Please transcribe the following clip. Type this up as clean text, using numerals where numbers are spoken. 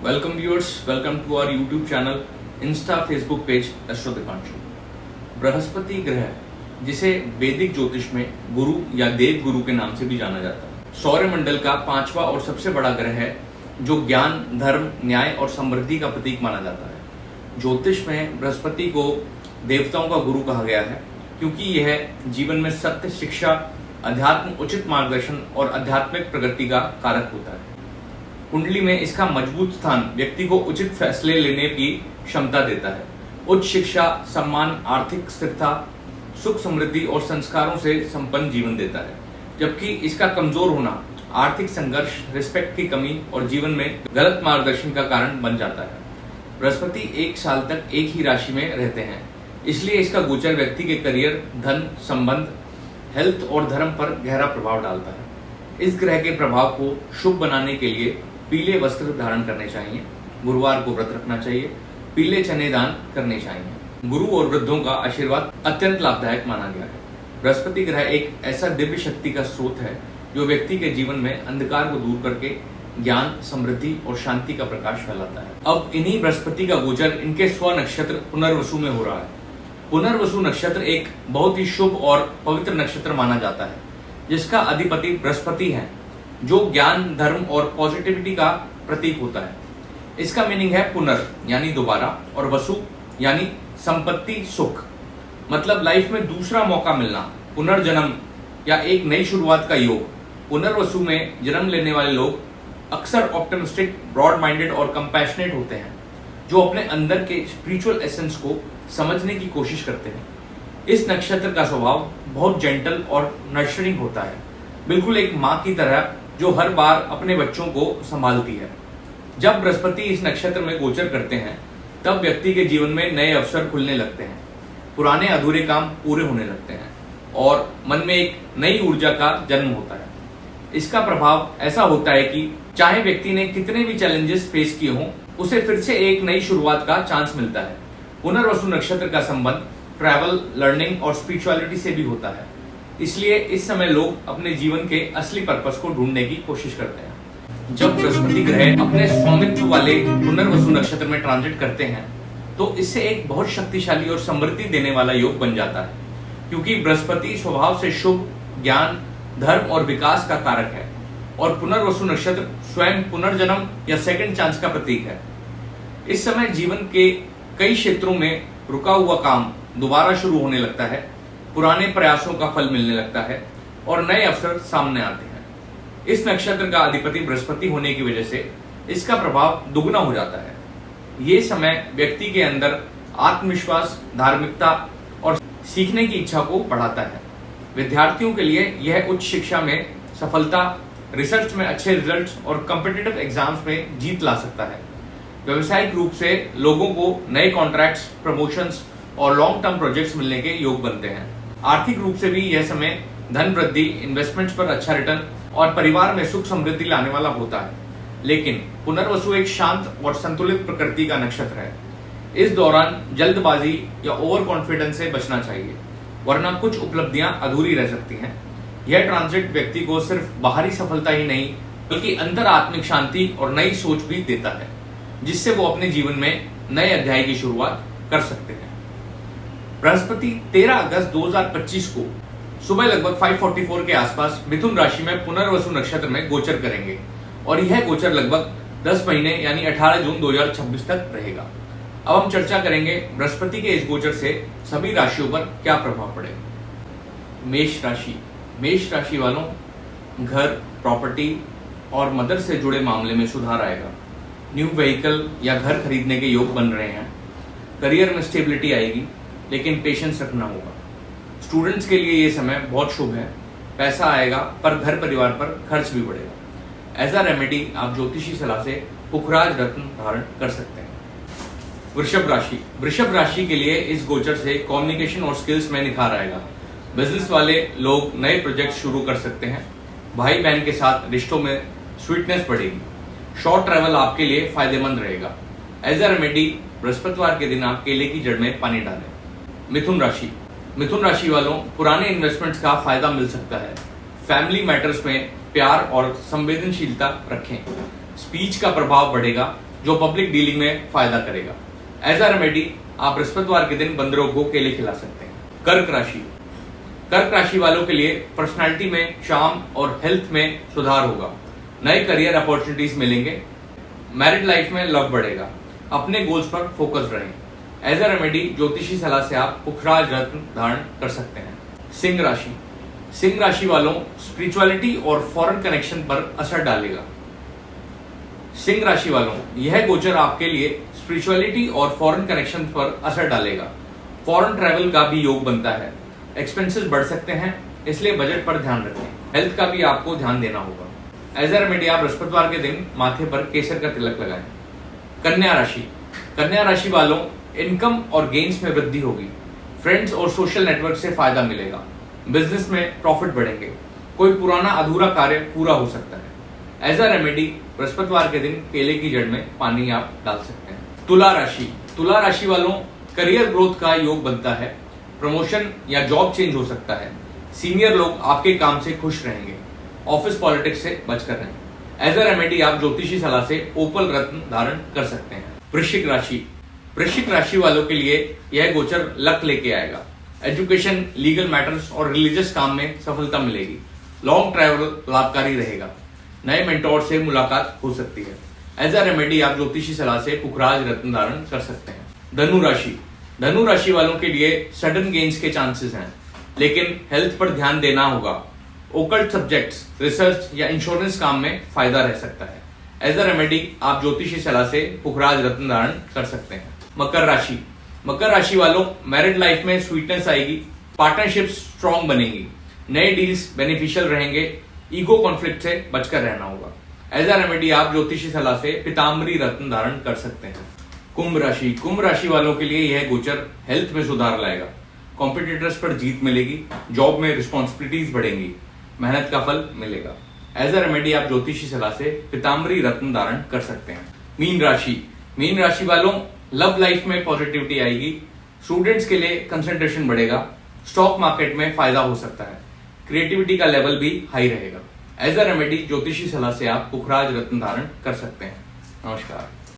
Welcome viewers, welcome to our YouTube channel, Insta, Facebook page Astro Deepanshu. Brihaspati ग्रह, जिसे वैदिक ज्योतिष में गुरु या देव गुरु के नाम से भी जाना जाता है, सौरमंडल का पांचवा और सबसे बड़ा ग्रह है, जो ज्ञान, धर्म, न्याय और समृद्धि का प्रतीक माना जाता है। ज्योतिष में बृहस्पति को देवताओं का गुरु कहा गया है, क्योंकि यह जीवन में सत्य, शिक्षा, अध्यात्म, उचित मार्गदर्शन और आध्यात्मिक प्रगति का कारक होता है। कुंडली में इसका मजबूत स्थान व्यक्ति को उचित फैसले लेने की क्षमता देता है। उच्च शिक्षा, सम्मान, आर्थिक स्थिरता, सुख, समृद्धि और संस्कारों से संपन्न जीवन देता है, जबकि इसका कमजोर होना आर्थिक संघर्ष, रिस्पेक्ट की कमी और जीवन में गलत मार्गदर्शन का कारण बन जाता है। बृहस्पति 1 साल तक एक ही राशि में रहते हैं, इसलिए इसका गोचर व्यक्ति के करियर, धन, संबंध, हेल्थ और धर्म पर गहरा प्रभाव डालता है। इस ग्रह के प्रभाव को शुभ बनाने के लिए पीले वस्त्र धारण करने चाहिए, गुरुवार को व्रत रखना चाहिए, पीले चने दान करने चाहिए। गुरु और वृद्धों का आशीर्वाद अत्यंत लाभदायक माना गया है। बृहस्पति ग्रह एक ऐसा दिव्य शक्ति का स्रोत है, जो व्यक्ति के जीवन में अंधकार को दूर करके ज्ञान, समृद्धि और शांति का प्रकाश फैलाता है। अब इन्हीं बृहस्पति का गोचर इनके स्व नक्षत्र पुनर्वसु में हो रहा है। पुनर्वसु नक्षत्र एक बहुत ही शुभ और पवित्र नक्षत्र माना जाता है, जिसका अधिपति बृहस्पति है, जो ज्ञान, धर्म और पॉजिटिविटी का प्रतीक होता है। इसका मीनिंग है पुनर यानी दोबारा, और वसु यानी संपत्ति, सुख, मतलब लाइफ में दूसरा मौका मिलना, पुनर्जन्म या एक नई शुरुआत का योग। पुनर्वसु में जन्म लेने वाले लोग अक्सर ऑप्टिमिस्टिक, ब्रॉड माइंडेड और कंपैशनेट होते हैं, जो अपने अंदर के स्पिरिचुअल एसेंस को समझने की कोशिश करते हैं। इस नक्षत्र का स्वभाव बहुत जेंटल और नर्चरिंग होता है, बिल्कुल एक माँ की तरह, जो हर बार अपने बच्चों को संभालती है। जब बृहस्पति इस नक्षत्र में गोचर करते हैं, तब व्यक्ति के जीवन में नए अवसर खुलने लगते हैं, पुराने अधूरे काम पूरे होने लगते हैं और मन में एक नई ऊर्जा का जन्म होता है। इसका प्रभाव ऐसा होता है कि चाहे व्यक्ति ने कितने भी चैलेंजेस फेस किए हों, उसे फिर से एक नई शुरुआत का चांस मिलता है। पुनर्वसु नक्षत्र का संबंध ट्रैवल, लर्निंग और स्पिरिचुअलिटी से भी होता है, इसलिए इस समय लोग अपने जीवन के असली पर्पस को ढूंढने की कोशिश करते हैं। जब बृहस्पति ग्रह अपने स्वामित्व वाले पुनर्वसु नक्षत्र में ट्रांजिट करते हैं, तो इससे एक बहुत शक्तिशाली और समृद्धि देने वाला योग बन जाता है, क्योंकि बृहस्पति स्वभाव से शुभ, ज्ञान, धर्म और विकास का कारक है, और पुनर्वसु नक्षत्र स्वयं पुनर्जन्म या सेकंड चांस का प्रतीक है। इस समय जीवन के कई क्षेत्रों में रुका हुआ काम दोबारा शुरू होने लगता है, पुराने प्रयासों का फल मिलने लगता है और नए अवसर सामने आते हैं। इस नक्षत्र का अधिपति बृहस्पति होने की वजह से इसका प्रभाव दुगना हो जाता है। ये समय व्यक्ति के अंदर आत्मविश्वास, धार्मिकता और सीखने की इच्छा को बढ़ाता है। विद्यार्थियों के लिए यह उच्च शिक्षा में सफलता, रिसर्च में अच्छे रिजल्ट्स और कॉम्पिटिटिव एग्जाम्स में जीत ला सकता है। व्यवसायिक रूप से लोगों को नए कॉन्ट्रैक्ट्स, प्रमोशंस और लॉन्ग टर्म प्रोजेक्ट्स मिलने के योग बनते हैं। आर्थिक रूप से भी यह समय धन वृद्धि, इन्वेस्टमेंट्स पर अच्छा रिटर्न और परिवार में सुख समृद्धि लाने वाला होता है। लेकिन पुनर्वसु एक शांत और संतुलित प्रकृति का नक्षत्र है। इस दौरान जल्दबाजी या ओवर कॉन्फिडेंस से बचना चाहिए, वरना कुछ उपलब्धियां अधूरी रह सकती हैं। यह ट्रांजिट व्यक्ति को सिर्फ बाहरी सफलता ही नहीं, बल्कि अंतर आत्मिक शांति और नई सोच भी देता है, जिससे वो अपने जीवन में नए अध्याय की शुरुआत कर सकते हैं। बृहस्पति 13 अगस्त 2025 को सुबह लगभग 5:44 के आसपास मिथुन राशि में पुनर्वसु नक्षत्र में गोचर करेंगे, और यह गोचर लगभग 10 महीने यानी 18 जून 2026 तक रहेगा। अब हम चर्चा करेंगे बृहस्पति के इस गोचर से सभी राशियों पर क्या प्रभाव पड़ेगा। मेष राशि। मेष राशि वालों, घर, प्रॉपर्टी और मदर से जुड़े मामले में सुधार आएगा। न्यू व्हीकल या घर खरीदने के योग बन रहे हैं। करियर में स्टेबिलिटी आएगी, लेकिन पेशेंस रखना होगा। स्टूडेंट्स के लिए ये समय बहुत शुभ है। पैसा आएगा, पर घर परिवार पर खर्च भी बढ़ेगा। एज अ रेमेडी आप ज्योतिषी सलाह से पुखराज रत्न धारण कर सकते हैं। वृषभ राशि। वृषभ राशि के लिए इस गोचर से कम्युनिकेशन और स्किल्स में निखार आएगा। बिजनेस वाले लोग नए प्रोजेक्ट शुरू कर सकते हैं। भाई बहन के साथ रिश्तों में स्वीटनेस बढ़ेगी। शॉर्ट ट्रैवल आपके लिए फायदेमंद रहेगा। एज अ रेमेडी बृहस्पतिवार के दिन आप केले की जड़ में पानी डालें। मिथुन राशि। मिथुन राशि वालों, पुराने इन्वेस्टमेंट्स का फायदा मिल सकता है। फैमिली मैटर्स में प्यार और संवेदनशीलता रखें। स्पीच का प्रभाव बढ़ेगा जो पब्लिक डीलिंग में फायदा करेगा। एज अ रेमेडी आप बृहस्पतिवार के दिन बंदरों को केले खिला सकते हैं। कर्क राशि, कर्क राशि वालों के लिए पर्सनालिटी में चार्म और हेल्थ में सुधार होगा। नए करियर अपॉर्चुनिटीज मिलेंगे। मैरिड लाइफ में लव बढ़ेगा। अपने गोल्स पर फोकस रहें। एज अ रेमेडी ज्योतिषी सलाह से आप पुखराज रत्न धारण कर सकते हैं। सिंह राशि, सिंह राशि वालों स्पिरिचुअलिटी और फॉरेन कनेक्शन पर असर डालेगा। सिंह राशि वालों यह गोचर आपके लिए स्पिरिचुअलिटी और फॉरेन कनेक्शन पर असर डालेगा। फॉरेन ट्रैवल का भी योग बनता है। एक्सपेंसेस बढ़ सकते हैं, इसलिए बजट पर ध्यान रखें। हेल्थ का भी आपको ध्यान देना होगा। एज अ रेमेडी आप बृहस्पतिवार के दिन माथे पर केसर का तिलक लगाएं। कन्या राशि, कन्या राशि वालों इनकम और गेन्स में वृद्धि होगी। फ्रेंड्स और सोशल नेटवर्क से फायदा मिलेगा। बिजनेस में प्रॉफिट बढ़ेंगे। कोई पुराना अधूरा कार्य पूरा हो सकता है। एज अ रेमेडी बृहस्पतिवार के दिन केले की जड़ में पानी आप डाल सकते हैं। तुला राशि, तुला राशि वालों करियर ग्रोथ का योग बनता है। प्रमोशन या जॉब चेंज हो सकता है। सीनियर लोग आपके काम से खुश रहेंगे। ऑफिस पॉलिटिक्स से बचकर रहें। एज अ रेमेडी आप ज्योतिषी सलाह से ओपल रत्न धारण कर सकते हैं। वृश्चिक राशि, वृश्चिक राशि वालों के लिए यह गोचर लक लेके आएगा। एजुकेशन, लीगल मैटर्स और रिलीजियस काम में सफलता मिलेगी। लॉन्ग ट्रैवल लाभकारी रहेगा। नए मेंटोर से मुलाकात हो सकती है। एज अ रेमेडी आप ज्योतिषी सलाह से पुखराज रत्न धारण कर सकते हैं। धनु राशि, धनु राशि वालों के लिए सडन गेन्स के चांसेस हैं, लेकिन हेल्थ पर ध्यान देना होगा। ओकल्ट सब्जेक्ट्स, रिसर्च या इंश्योरेंस काम में फायदा रह सकता है। एज अ रेमेडी आप ज्योतिषी सलाह से पुखराज रत्न धारण कर सकते हैं। मकर राशि, मकर राशि वालों मैरिड लाइफ में स्वीटनेस आएगी। पार्टनरशिप्स स्ट्रांग बनेंगी। नए डील्स बेनिफिशियल रहेंगे। ईगो कॉन्फ्लिक्ट से बचकर रहना होगा। एज अ रेमेडी आप ज्योतिषी सलाह से पीताम्बरी रत्न धारण कर सकते हैं। कुंभ राशि, कुंभ राशि वालों के लिए यह गोचर हेल्थ में सुधार लाएगा। कॉम्पिटिटर्स पर जीत मिलेगी। जॉब में रिस्पॉन्सिबिलिटीज बढ़ेंगी। मेहनत का फल मिलेगा। एज अ रेमेडी आप ज्योतिषी सलाह से पीताम्बरी रत्न धारण कर सकते हैं। मीन राशि, मीन राशि वालों लव लाइफ में पॉजिटिविटी आएगी। स्टूडेंट्स के लिए कंसंट्रेशन बढ़ेगा। स्टॉक मार्केट में फायदा हो सकता है। क्रिएटिविटी का लेवल भी हाई रहेगा। एज अ रेमेडी ज्योतिषी सलाह से आप पुखराज रत्न धारण कर सकते हैं। नमस्कार।